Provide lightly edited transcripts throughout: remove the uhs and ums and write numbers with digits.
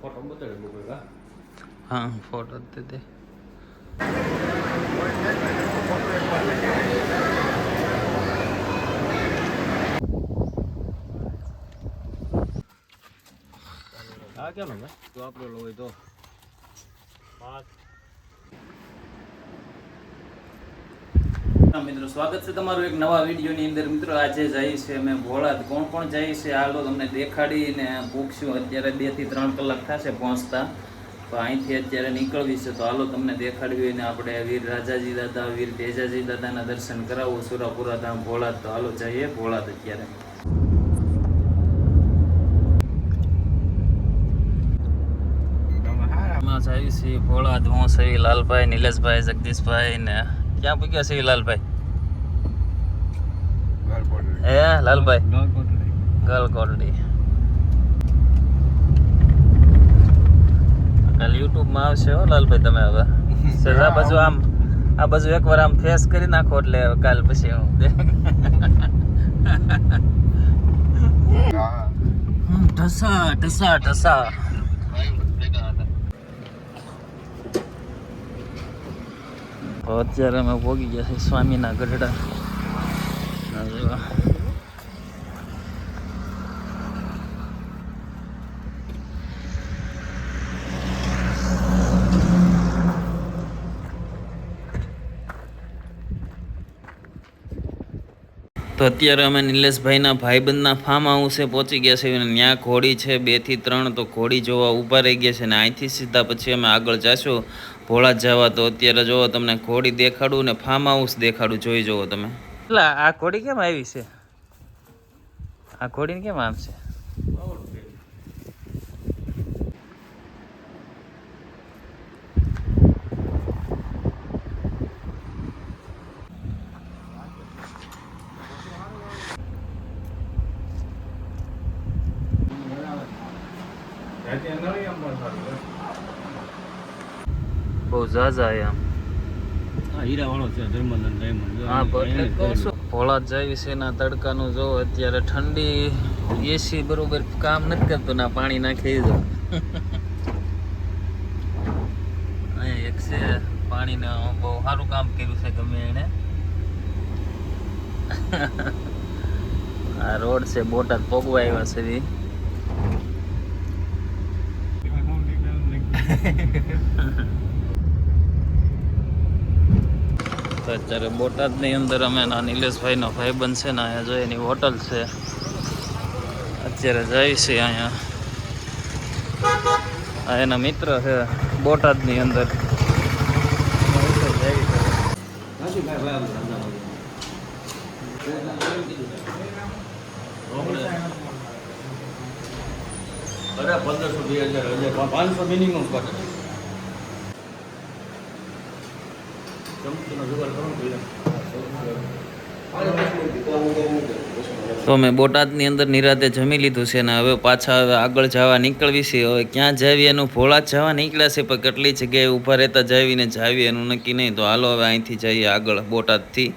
Photo બતાડે બપોર हाँ photo दे दे આ કેમ ને તો આપણો હોય તો મિત્રો સ્વાગત છે તમારું એક નવા વિડીયોની અંદર. મિત્રો આજે જઈએ છે અમે ભોળાદ. કોણ કોણ જઈએ છે હાલો તમને દેખાડીને પૂછશું. અત્યારે 2 થી 3 કલાક થશે પહોંચતા, તો અહીંથી અત્યારે નીકળવી છે. તો હાલો તમને દેખાડવી અને આપણે વીર રાજાજી દાદા, વીર તેજાજી દાદાના દર્શન કરાવવું સુરાપુરા ધામ ભોળાદ. તો હાલો જઈએ ભોળાદ. અત્યારે જઈએ છીએ ભોળાદ. હું છે લાલભાઈ, નિલેશભાઈ, જગદીશભાઈ ને ક્યાં પૂગ્યા છે લાલભાઈ? લાલભાઈ ગલકોટડી. કાલ યુટ્યુબમાં આવશે હો લાલભાઈ. તમે હવે આ બાજુ આમ આ બાજુ એકવાર આમ ફેસ કરી નાખો એટલે કાલ પછી હું ઢસા ઢસા ઢસા. અત્યારે અમે પોગી ગયા છીએ સ્વામીના ગઢડા. તો અત્યારે અમે નિલેશભાઈના ભાઈબંધના ફાર્મ હાઉસે પહોંચી ગયા છે. ત્યાં ઘોડી છે 2 થી 3, તો ઘોડી જોવા ઊભા રહી ગયા છે. ને અહીંથી સીધા પછી અમે આગળ જઈશું ભોળાદ જવા. તો અત્યારે જોવો તમને ઘોડી દેખાડું ને ફાર્મ હાઉસ દેખાડું. જોઈ જોવો તમે. એટલે આ ઘોડી કેમ આવી છે? આ ઘોડીને કેમ આમ છે? બહુ ઝાઝા આમ હીરા વાળો છે ધર્મનંદ ડાયમંડ. હા ભોળાદ જાય છે ના તડકાનું જો અત્યારે ઠંડી એસી બરોબર કામ નથી કરતું. ના પાણી નાખી દો. અહીંયા એક છે પાણીને બહુ સારું કામ કર્યું છે ગમે એને. આ રોડ છે બોટાદ પોગવા આવ્યા છે. તો અત્યારે બોટાદની અંદર અમે નિલેશભાઈનો ભાઈબંધ છે ને અહીંયા જો એની હોટલ છે. અત્યારે જાય છે અહીંયા. આ એના મિત્ર છે બોટાદની અંદર. અરે 1500 2000 500 મિનિમમ પડે. તો અમે બોટાદની અંદર નિરાતે જમી લીધું છે ને હવે પાછા આગળ જવા નીકળવી છે. હવે ક્યાં જાવી એનું ભોળાદ જવા નીકળ્યા છે, પણ કેટલી જગ્યાએ ઊભા રહેતા જાવીને જાવી એનું નક્કી નહીં. તો હાલો હવે અહીંથી જઈએ આગળ બોટાદથી.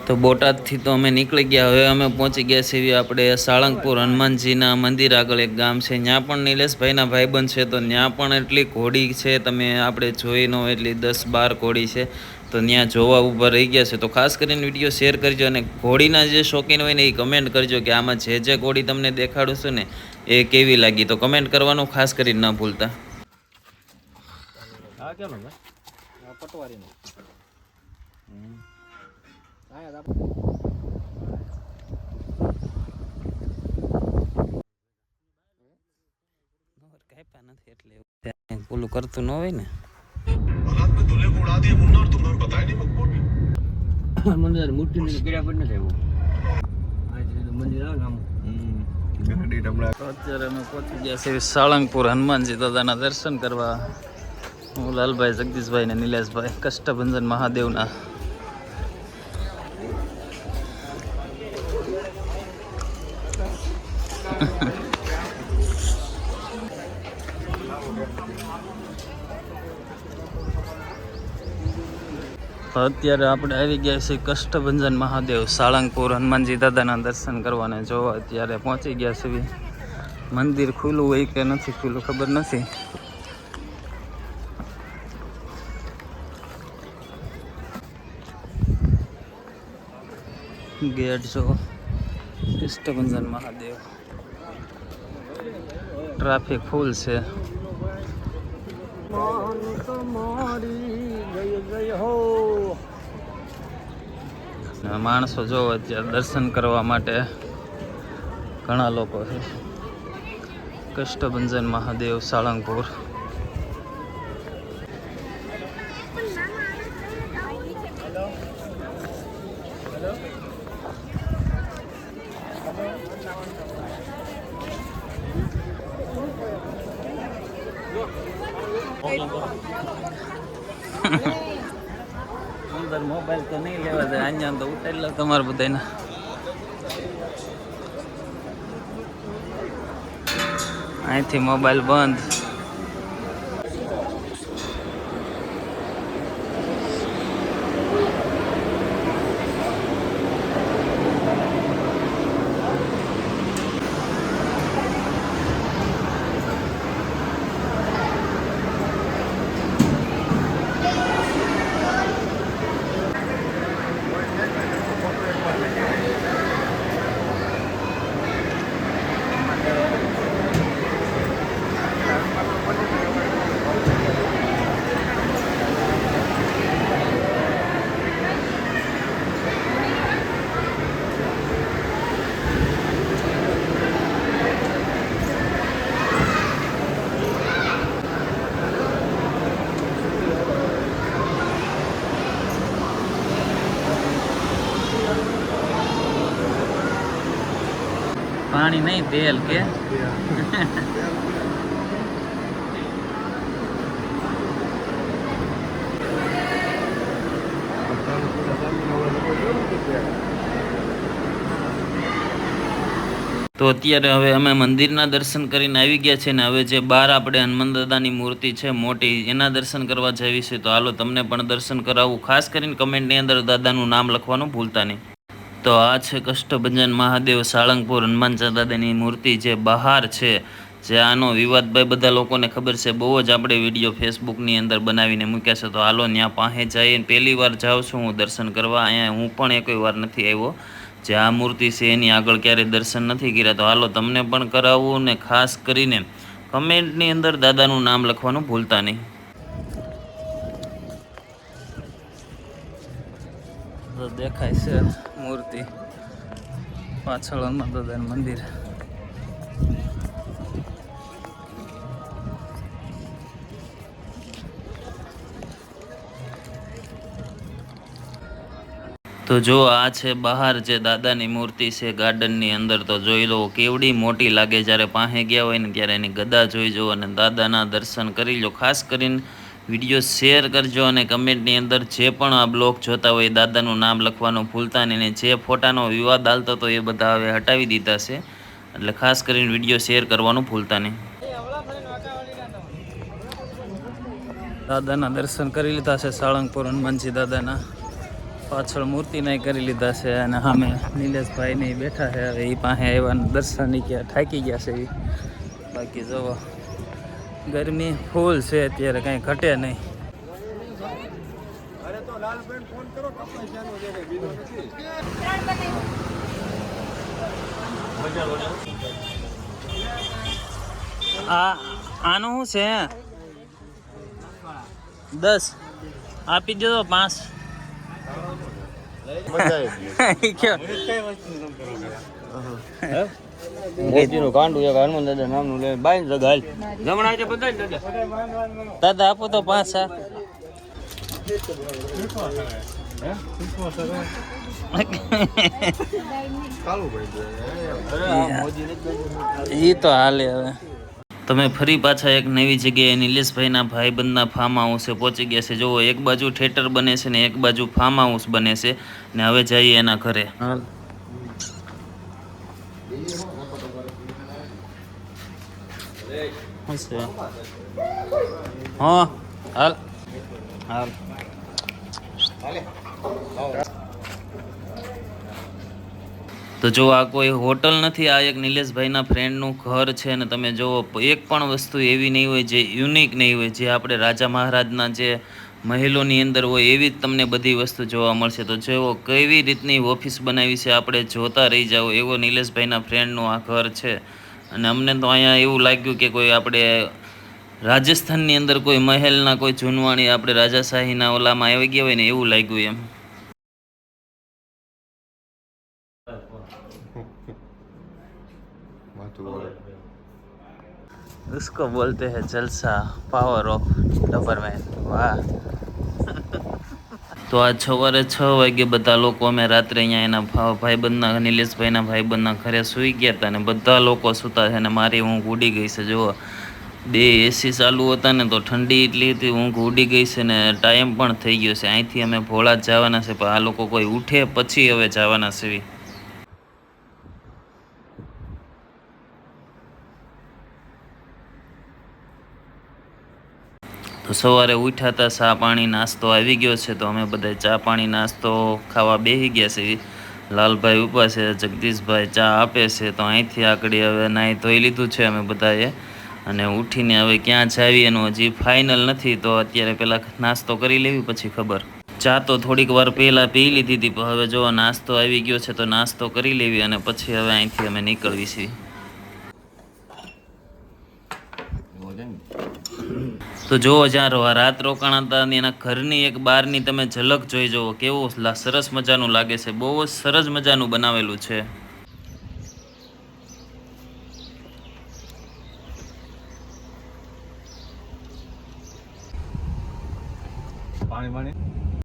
તો બોટાદથી તો અમે નીકળી ગયા. હવે અમે પહોંચી ગયા છીએ આપણે સાળંગપુર હનુમાનજીના મંદિર આગળ એક ગામ છે. ત્યાં પણ નિલેશભાઈના ભાઈબંધ છે. તો ત્યાં પણ એટલી ઘોડી છે તમે આપણે જોઈ ન હોય એટલી 10-12 ઘોડી છે. તો ત્યાં જોવા ઊભા રહી ગયા છે. તો ખાસ કરીને વિડીયો શેર કરજો અને ઘોડીના જે શોખીન હોય ને એ કમેન્ટ કરજો કે આમાં જે ઘોડી તમને દેખાડું છું ને એ કેવી લાગી. તો કમેન્ટ કરવાનું ખાસ કરીને ના ભૂલતા. આ કેમ ને પટવારીનો પેલું કરતું ન હોય ને. મંદિર મૂર્તિ કર્યા પણ નથી આવ્યું મંદિર. અત્યારે અમે પહોંચી ગયા છીએ સાળંગપુર હનુમાનજી દાદાના દર્શન કરવા. હું લાલભાઈ, જગદીશભાઈ ને નિલેશભાઈ કષ્ટભંજન મહાદેવના. તો અત્યારે આપણે આવી ગયા છીએ કષ્ટભંજન મહાદેવ સાળંગપુર હનુમાનજી દાદાના દર્શન કરવાને. જો અત્યારે પહોંચી ગયા છીએ. મંદિર ખુલ્લું હોય કે નથી ખુલ્લું ખબર નથી. ગેટ જો કષ્ટભંજન મહાદેવ. ટ્રાફિક ફૂલ છે. માણસો જો અત્યારે દર્શન કરવા માટે ઘણા લોકો છે. કષ્ટભંજન મહાદેવ સાળંગપુર. અંદર મોબાઈલ તો નહીં લેવા દે. અહીંયા તો ઉતારી લો તમારે બધાના. અહીંથી મોબાઈલ બંધ. પાણી નહીં તેલ કે તો અત્યારે હવે અમે મંદિરના દર્શન કરીને આવી ગયા છે ને હવે જે બહાર આપણે હનુમાન દાદાની મૂર્તિ છે મોટી એના દર્શન કરવા જઈએ છીએ. તો હાલો તમને પણ દર્શન કરાવું. ખાસ કરીને કમેન્ટની અંદર દાદાનું નામ લખવાનું ભૂલતા નહીં. તો આ છે કષ્ટભંજન મહાદેવ સાળંગપુર હનુમાન દાદાની મૂર્તિ જે બહાર છે. જે આનો વિવાદ ભાઈ બધા લોકોને ખબર છે. બહુ જ આપણે વિડીયો ફેસબુકની અંદર બનાવીને મૂક્યા છે. તો હાલો ત્યાં પાસે જઈને પહેલી વાર જાઉં છું હું દર્શન કરવા. અહીંયા હું પણ એકેય વાર નથી આવ્યો. જે આ મૂર્તિ છે એની આગળ ક્યારેય દર્શન નથી કર્યા. તો હાલો તમને પણ કરાવવું ને ખાસ કરીને કમેન્ટની અંદર દાદાનું નામ લખવાનું ભૂલતા નહીં. તો દેખાય છે મૂર્તિ પાછળ હનુમાન દાદાનું મંદિર. તો જો આ છે બહાર જે દાદાની મૂર્તિ છે ગાર્ડનની અંદર. તો જોઈ લો કેવડી મોટી લાગે. જ્યારે પાસે ગયા હોય ને ત્યારે એની ગદા જોઈ જો અને દાદાના દર્શન કરી લો. ખાસ કરીને વિડીયો શેર કરજો અને કમેન્ટની અંદર જે પણ આ બ્લોગ જોતા હોય દાદાનું નામ લખવાનું ભૂલતા નહીં. અને જે ફોટાનો વિવાદ હાલતો હતો એ બધા હવે હટાવી દીધા છે. એટલે ખાસ કરીને વિડીયો શેર કરવાનું ભૂલતા નહીં. દાદાના દર્શન કરી લીધા છે સાળંગપુર હનુમાનજી દાદાના. પાછળ મૂર્તિના કરી લીધા છે અને સામે નિલેશભાઈ ને બેઠા છે. હવે એ પાસે આવ્યા દર્શન ગયા થાકી ગયા છે એ. બાકી જુઓ ગરમી ફૂલ છે અત્યારે, કાંઈ ઘટે નહીં. આનું શું છે? 10 આપી દો. 5 કાંડું એક હનુમાન દાદા નામનું લે બાઈ જગાલ જમણા છે બધા દાદા આપો તો 5. ઈ તો હાલે. હવે તમે ફરી પાછા એક નવી જગ્યાએ નિલેશભાઈના ભાઈબંધના ફાર્મ હાઉસે પહોંચી ગયા છે. જુઓ એક બાજુ થિયેટર બને છે ને એક બાજુ ફાર્મ હાઉસ બને છે. ને હવે જઈએ એના ઘરે. હા હાલ હાલ તો જો આ કોઈ હોટલ નથી, આ એક નિલેશભાઈના ફ્રેન્ડનું ઘર છે. અને તમે જુઓ એક પણ વસ્તુ એવી નહીં હોય જે યુનિક નહીં હોય, જે આપણે રાજા મહારાજના જે મહેલોની અંદર હોય એવી જ તમને બધી વસ્તુ જોવા મળશે. તો જેવો કેવી રીતની ઓફિસ બનાવી છે આપણે જોતા રહી જાઓ, એવો નિલેશભાઈના ફ્રેન્ડનું આ ઘર છે. અને અમને તો અહીંયા એવું લાગ્યું કે કોઈ આપણે રાજસ્થાનની અંદર કોઈ મહેલના કોઈ જૂનવાણી આપણે રાજાશાહીના ઓલામાં આવી ગયા હોય ને એવું લાગ્યું એમ. उसको बोलते हैं जलसा, पावर ऑफ डबरमैन. वाह. તો આજ સવારે 6 વાગે બધા લોકો અમે રાત્રે અહીંયા એના ભાઈબંધના નિલેશભાઈના ભાઈબંધના ઘરે સૂઈ ગયા હતા. અને બધા લોકો સૂતા છે અને મારી ઊંઘ ઉડી ગઈ છે. જુઓ 2 AC ચાલુ હતા ને તો ઠંડી એટલી હતી, ઊંઘ ઉડી ગઈ છે ને ટાઈમ પણ થઈ ગયો છે. અહીંથી અમે ભોળા જ જવાના છે, પણ આ લોકો કોઈ ઉઠે પછી હવે જવાના છે. તો સવારે ઉઠ્યા હતા, ચા પાણી નાસ્તો આવી ગયો છે. તો અમે બધા ચા પાણી નાસ્તો ખાવા બેસી ગયા છે. લાલભાઈ ઊભા છે, જગદીશભાઈ ચા આપે છે. તો અહીંથી આગળ હવે નાહી ધોઈ લીધું છે અમે બધાએ, અને ઉઠીને હવે ક્યાં જાવી એનું હજી ફાઇનલ નથી. તો અત્યારે પહેલાં નાસ્તો કરી લેવી પછી ખબર. ચા તો થોડીક વાર પહેલાં પી લીધી હતી, પણ હવે જો નાસ્તો આવી ગયો છે તો નાસ્તો કરી લેવી અને પછી હવે અહીંથી અમે નીકળવી છીએ. તો જુઓ જ્યાં રાત રોકાણા હતા એના ઘરની એક બહારની તમે ઝલક જોઈ જુઓ, કેવું સરસ મજાનું લાગે છે. બહુ જ સરસ મજાનું બનાવેલું છે.